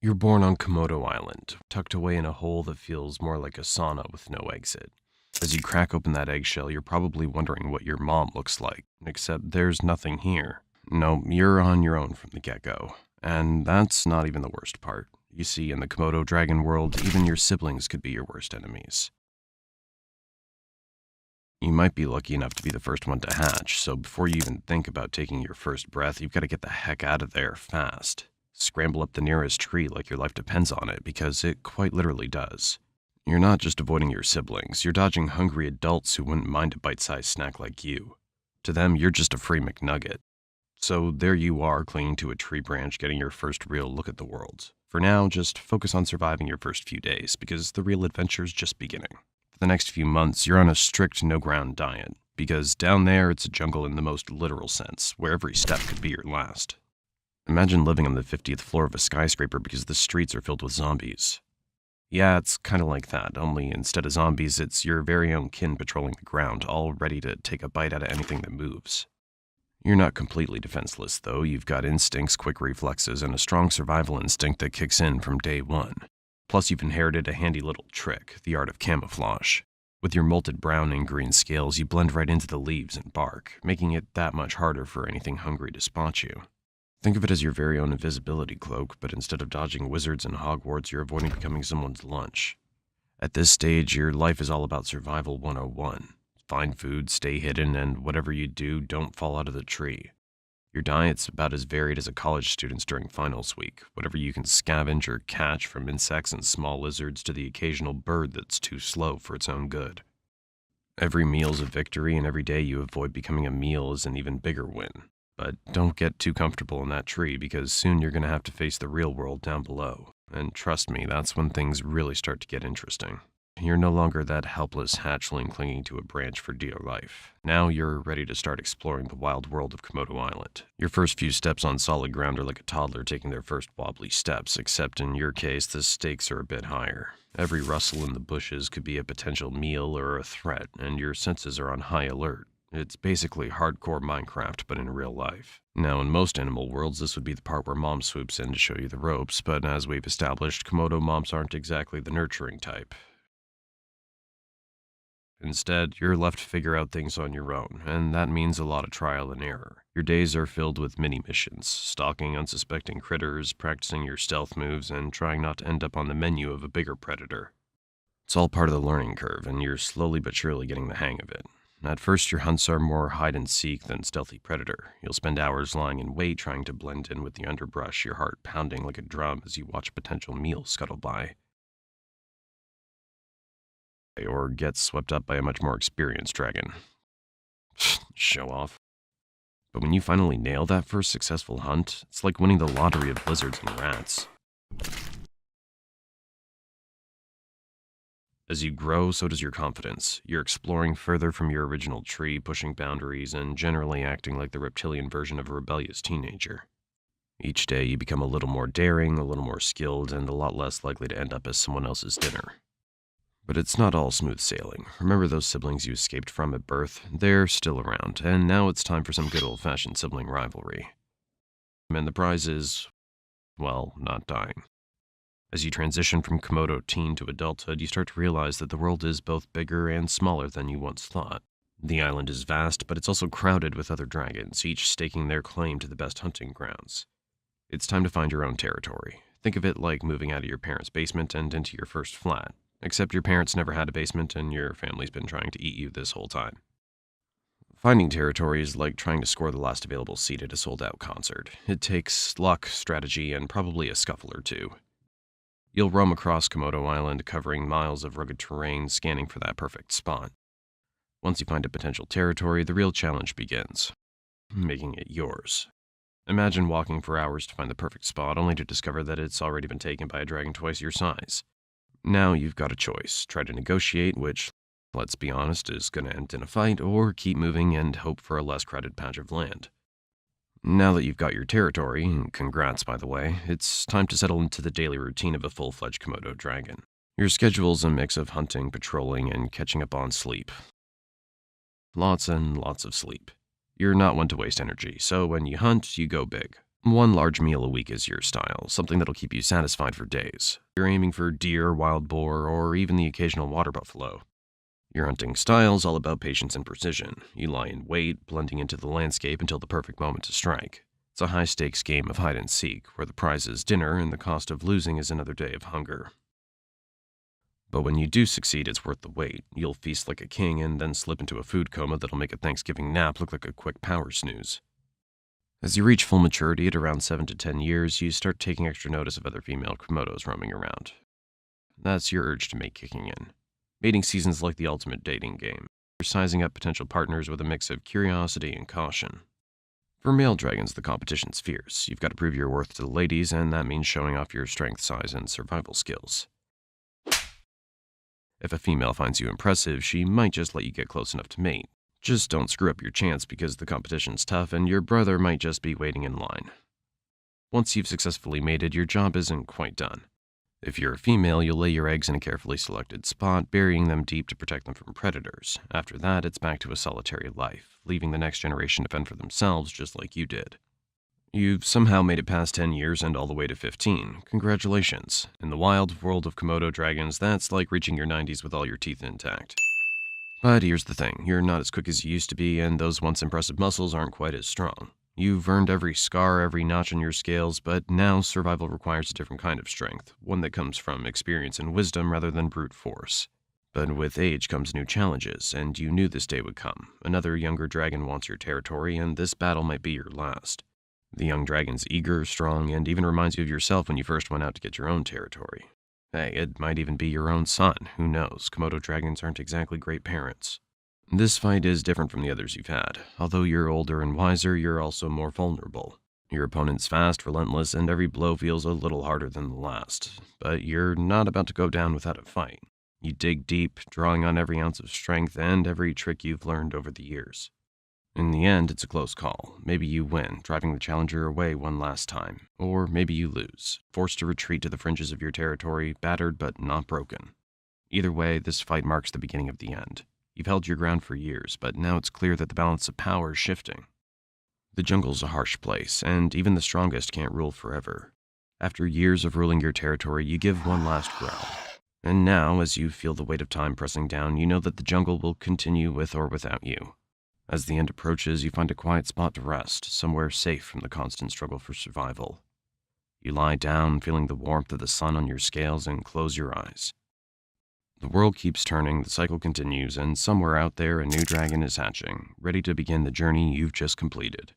You're born on Komodo Island, tucked away in a hole that feels more like a sauna with no exit. As you crack open that eggshell, you're probably wondering what your mom looks like, except there's nothing here. No, you're on your own from the get-go. And that's not even the worst part. You see, in the Komodo dragon world, even your siblings could be your worst enemies. You might be lucky enough to be the first one to hatch, so before you even think about taking your first breath, you've got to get the heck out of there fast. Scramble up the nearest tree like your life depends on it, because it quite literally does. You're not just avoiding your siblings, you're dodging hungry adults who wouldn't mind a bite-sized snack like you. To them, you're just a free McNugget. So there you are, clinging to a tree branch, getting your first real look at the world. For now, just focus on surviving your first few days, because the real adventure's just beginning. For the next few months, you're on a strict no-ground diet, because down there it's a jungle in the most literal sense, where every step could be your last. Imagine living on the 50th floor of a skyscraper because the streets are filled with zombies. Yeah, it's kind of like that, only instead of zombies, it's your very own kin patrolling the ground, all ready to take a bite out of anything that moves. You're not completely defenseless, though. You've got instincts, quick reflexes, and a strong survival instinct that kicks in from day one. Plus, you've inherited a handy little trick, the art of camouflage. With your molted brown and green scales, you blend right into the leaves and bark, making it that much harder for anything hungry to spot you. Think of it as your very own invisibility cloak, but instead of dodging wizards and Hogwarts, you're avoiding becoming someone's lunch. At this stage, your life is all about survival 101. Find food, stay hidden, and whatever you do, don't fall out of the tree. Your diet's about as varied as a college student's during finals week, whatever you can scavenge or catch, from insects and small lizards to the occasional bird that's too slow for its own good. Every meal's a victory, and every day you avoid becoming a meal is an even bigger win. But don't get too comfortable in that tree, because soon you're going to have to face the real world down below. And trust me, that's when things really start to get interesting. You're no longer that helpless hatchling clinging to a branch for dear life. Now you're ready to start exploring the wild world of Komodo Island. Your first few steps on solid ground are like a toddler taking their first wobbly steps, except in your case, the stakes are a bit higher. Every rustle in the bushes could be a potential meal or a threat, and your senses are on high alert. It's basically hardcore Minecraft, but in real life. Now, in most animal worlds, this would be the part where Mom swoops in to show you the ropes, but as we've established, Komodo moms aren't exactly the nurturing type. Instead, you're left to figure out things on your own, and that means a lot of trial and error. Your days are filled with mini-missions, stalking unsuspecting critters, practicing your stealth moves, and trying not to end up on the menu of a bigger predator. It's all part of the learning curve, and you're slowly but surely getting the hang of it. At first, your hunts are more hide-and-seek than stealthy predator. You'll spend hours lying in wait trying to blend in with the underbrush, your heart pounding like a drum as you watch a potential meal scuttle by. Or get swept up by a much more experienced dragon. Show off. But when you finally nail that first successful hunt, it's like winning the lottery of lizards and rats. As you grow, so does your confidence. You're exploring further from your original tree, pushing boundaries, and generally acting like the reptilian version of a rebellious teenager. Each day, you become a little more daring, a little more skilled, and a lot less likely to end up as someone else's dinner. But it's not all smooth sailing. Remember those siblings you escaped from at birth? They're still around, and now it's time for some good old-fashioned sibling rivalry. And the prize is, well, not dying. As you transition from Komodo teen to adulthood, you start to realize that the world is both bigger and smaller than you once thought. The island is vast, but it's also crowded with other dragons, each staking their claim to the best hunting grounds. It's time to find your own territory. Think of it like moving out of your parents' basement and into your first flat. Except your parents never had a basement and your family's been trying to eat you this whole time. Finding territory is like trying to score the last available seat at a sold-out concert. It takes luck, strategy, and probably a scuffle or two. You'll roam across Komodo Island, covering miles of rugged terrain, scanning for that perfect spot. Once you find a potential territory, the real challenge begins. Making it yours. Imagine walking for hours to find the perfect spot, only to discover that it's already been taken by a dragon twice your size. Now you've got a choice. Try to negotiate, which, let's be honest, is going to end in a fight, or keep moving and hope for a less crowded patch of land. Now that you've got your territory, and congrats by the way, it's time to settle into the daily routine of a full-fledged Komodo dragon. Your schedule's a mix of hunting, patrolling, and catching up on sleep. Lots and lots of sleep. You're not one to waste energy, so when you hunt, you go big. One large meal a week is your style, something that'll keep you satisfied for days. You're aiming for deer, wild boar, or even the occasional water buffalo. Your hunting style's all about patience and precision. You lie in wait, blending into the landscape until the perfect moment to strike. It's a high-stakes game of hide and seek, where the prize is dinner and the cost of losing is another day of hunger. But when you do succeed, it's worth the wait. You'll feast like a king and then slip into a food coma that'll make a Thanksgiving nap look like a quick power snooze. As you reach full maturity at around 7 to 10 years, you start taking extra notice of other female Komodos roaming around. That's your urge to mate kicking in. Mating season's like the ultimate dating game. You're sizing up potential partners with a mix of curiosity and caution. For male dragons, the competition's fierce. You've got to prove your worth to the ladies, and that means showing off your strength, size, and survival skills. If a female finds you impressive, she might just let you get close enough to mate. Just don't screw up your chance because the competition's tough and your brother might just be waiting in line. Once you've successfully mated, your job isn't quite done. If you're a female, you'll lay your eggs in a carefully selected spot, burying them deep to protect them from predators. After that, it's back to a solitary life, leaving the next generation to fend for themselves just like you did. You've somehow made it past 10 years and all the way to 15. Congratulations. In the wild world of Komodo dragons, that's like reaching your 90s with all your teeth intact. But here's the thing, you're not as quick as you used to be, and those once impressive muscles aren't quite as strong. You've earned every scar, every notch on your scales, but now survival requires a different kind of strength, one that comes from experience and wisdom rather than brute force. But with age comes new challenges, and you knew this day would come. Another younger dragon wants your territory, and this battle might be your last. The young dragon's eager, strong, and even reminds you of yourself when you first went out to get your own territory. Hey, it might even be your own son, who knows? Komodo dragons aren't exactly great parents. This fight is different from the others you've had. Although you're older and wiser, you're also more vulnerable. Your opponent's fast, relentless, and every blow feels a little harder than the last. But you're not about to go down without a fight. You dig deep, drawing on every ounce of strength and every trick you've learned over the years. In the end, it's a close call. Maybe you win, driving the challenger away one last time. Or maybe you lose, forced to retreat to the fringes of your territory, battered but not broken. Either way, this fight marks the beginning of the end. You've held your ground for years, but now it's clear that the balance of power is shifting. The jungle's a harsh place, and even the strongest can't rule forever. After years of ruling your territory, you give one last growl. And now, as you feel the weight of time pressing down, you know that the jungle will continue with or without you. As the end approaches, you find a quiet spot to rest, somewhere safe from the constant struggle for survival. You lie down, feeling the warmth of the sun on your scales, and close your eyes. The world keeps turning, the cycle continues, and somewhere out there a new dragon is hatching, ready to begin the journey you've just completed.